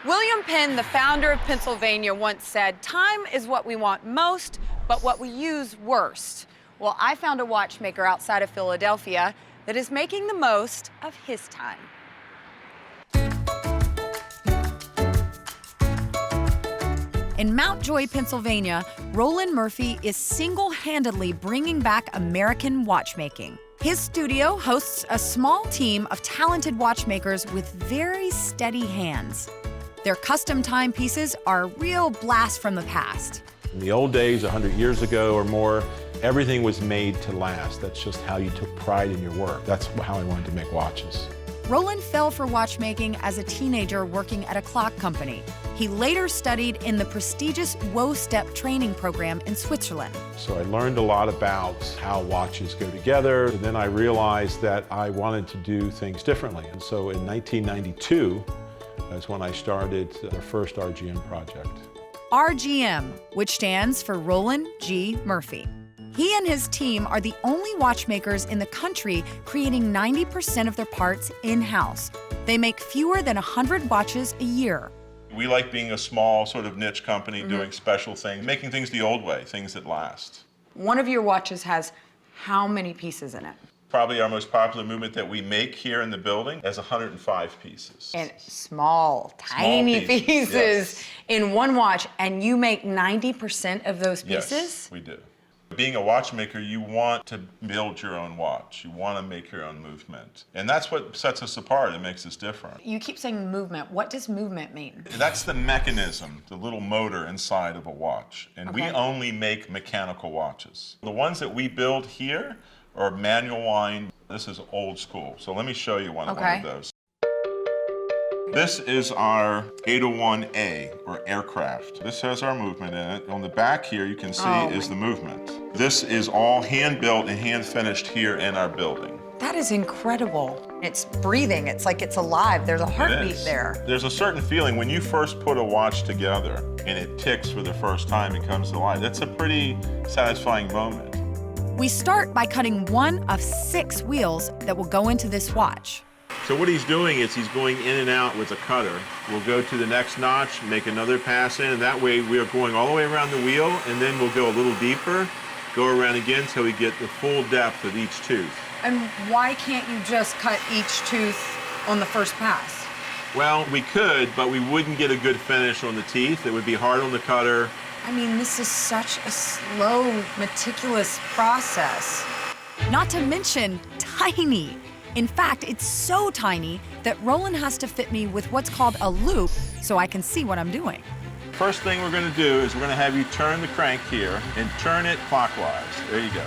William Penn, the founder of Pennsylvania, once said, "Time is what we want most, but what we use worst." Well, I found a watchmaker outside of Philadelphia that is making the most of his time. In Mount Joy, Pennsylvania, Roland Murphy is single-handedly bringing back American watchmaking. His studio hosts a small team of talented watchmakers with very steady hands. Their custom timepieces are a real blast from the past. In the old days, 100 years ago or more, everything was made to last. That's just how you took pride in your work. That's how I wanted to make watches. Roland fell for watchmaking as a teenager working at a clock company. He later studied in the prestigious Wo-Step training program in Switzerland. So I learned a lot about how watches go together. And then I realized that I wanted to do things differently. And so in 1992 is when I started the first RGM project. RGM, which stands for Roland G. Murphy. He and his team are the only watchmakers in the country creating 90% of their parts in-house. They make fewer than 100 watches a year. We like being a small sort of niche company doing special things, making things the old way, things that last. One of your watches has how many pieces in it? Probably our most popular movement that we make here in the building has 105 pieces. And small, tiny pieces yes. in one watch, and you make 90% of those pieces? Yes, we do. Being a watchmaker, you want to build your own watch. You want to make your own movement. And that's what sets us apart and makes us different. You keep saying movement. What does movement mean? That's the mechanism, the little motor inside of a watch. And we only make mechanical watches. The ones that we build here are manual wind. This is old school. So let me show you one of those. This is our 801A, or aircraft. This has our movement in it. On the back here, you can see is the movement. This is all hand-built and hand-finished here in our building. That is incredible. It's breathing. It's like it's alive. There's a heartbeat there. There's a certain feeling when you first put a watch together and it ticks for the first time and comes to life. That's a pretty satisfying moment. We start by cutting one of 6 wheels that will go into this watch. So what he's doing is he's going in and out with a cutter. We'll go to the next notch, make another pass in, and that way we are going all the way around the wheel, and then we'll go a little deeper, go around again until we get the full depth of each tooth. And why can't you just cut each tooth on the first pass? Well, we could, but we wouldn't get a good finish on the teeth. It would be hard on the cutter. I mean, this is such a slow, meticulous process. Not to mention tiny. In fact, it's so tiny that Roland has to fit me with what's called a loop so I can see what I'm doing. First thing we're going to do is we're going to have you turn the crank here and turn it clockwise. There you go.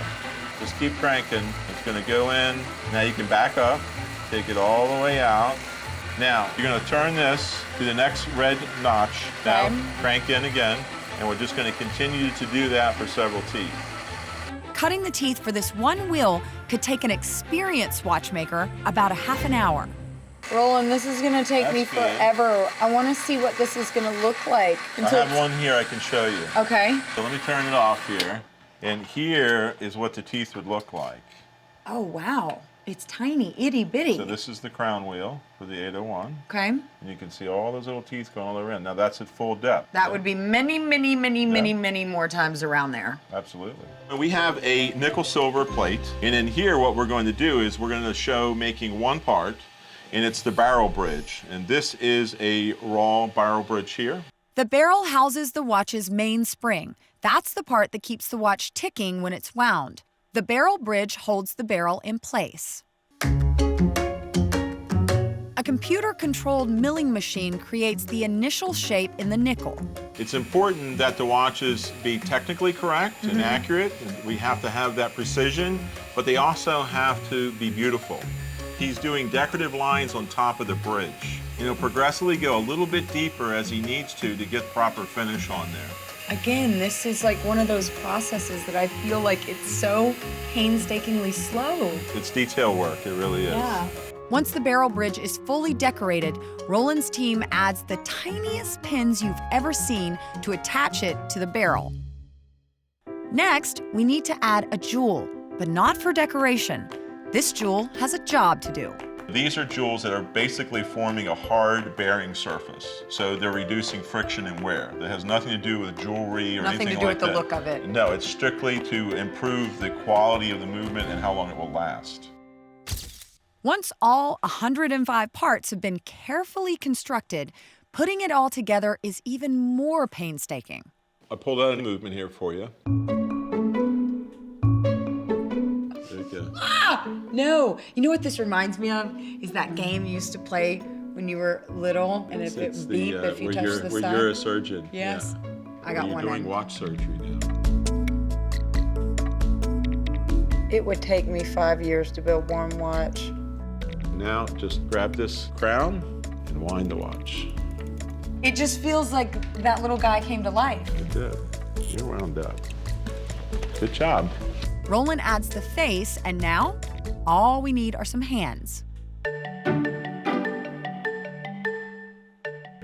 Just keep cranking. It's going to go in. Now you can back up, take it all the way out. Now, you're going to turn this to the next red notch. Now, crank in again, and we're just going to continue to do that for several teeth. Cutting the teeth for this one wheel could take an experienced watchmaker about a half an hour. Roland, this is gonna take me forever. I wanna see what this is gonna look like. I have one here I can show you. Okay. So let me turn it off here. And here is what the teeth would look like. Oh, wow. It's tiny, itty bitty. So this is the crown wheel for the 801. Okay. And you can see all those little teeth going all the way around. Now that's at full depth. That would be many, many, many, many, many more times around there. Absolutely. We have a nickel silver plate. And in here, what we're going to do is we're going to show making one part, and it's the barrel bridge. And this is a raw barrel bridge here. The barrel houses the watch's main spring. That's the part that keeps the watch ticking when it's wound. The barrel bridge holds the barrel in place. A computer-controlled milling machine creates the initial shape in the nickel. It's important that the watches be technically correct and accurate. We have to have that precision, but they also have to be beautiful. He's doing decorative lines on top of the bridge. He'll progressively go a little bit deeper as he needs to get proper finish on there. Again, this is like one of those processes that I feel like it's so painstakingly slow. It's detail work, it really is. Yeah. Once the barrel bridge is fully decorated, Roland's team adds the tiniest pins you've ever seen to attach it to the barrel. Next, we need to add a jewel, but not for decoration. This jewel has a job to do. These are jewels that are basically forming a hard bearing surface. So they're reducing friction and wear. That has nothing to do with jewelry or anything like that. Nothing to do with the look of it. No, it's strictly to improve the quality of the movement and how long it will last. Once all 105 parts have been carefully constructed, putting it all together is even more painstaking. I pulled out a movement here for you. There you go. No. You know what this reminds me of? Is that game you used to play when you were little, and if it beep if you touch the sun? Where you're a surgeon. Yes. Yeah. I got one. You're doing watch surgery now. It would take me 5 years to build one watch. Now just grab this crown and wind the watch. It just feels like that little guy came to life. It did. You're wound up. Good job. Roland adds the face, and now all we need are some hands.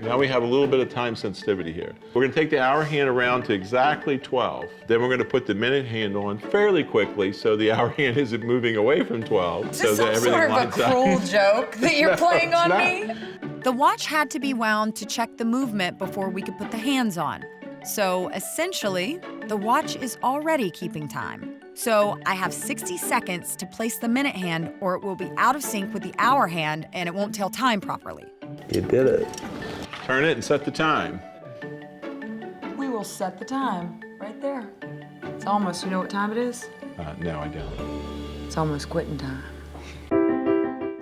Now we have a little bit of time sensitivity here. We're going to take the hour hand around to exactly 12. Then we're going to put the minute hand on fairly quickly so the hour hand isn't moving away from 12. Is so this that some everything sort of a lines cruel up. joke that you're playing on not. me? The watch had to be wound to check the movement before we could put the hands on. So essentially, the watch is already keeping time. So I have 60 seconds to place the minute hand, or it will be out of sync with the hour hand and it won't tell time properly. You did it. Turn it and set the time. We will set the time right there. It's almost, you know what time it is? No, I don't. It's almost quitting time.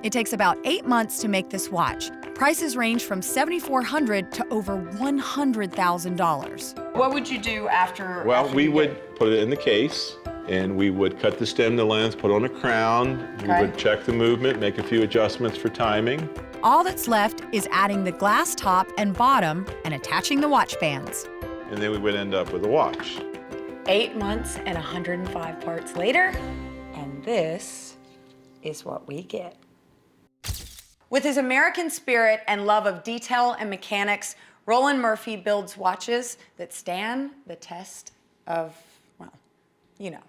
It takes about 8 months to make this watch. Prices range from $7,400 to over $100,000. What would you do after? Well, we would put it in the case, and we would cut the stem to length, put on a crown. Okay. We would check the movement, make a few adjustments for timing. All that's left is adding the glass top and bottom and attaching the watch bands. And then we would end up with a watch. 8 months and 105 parts later, and this is what we get. With his American spirit and love of detail and mechanics, Roland Murphy builds watches that stand the test of, well, you know.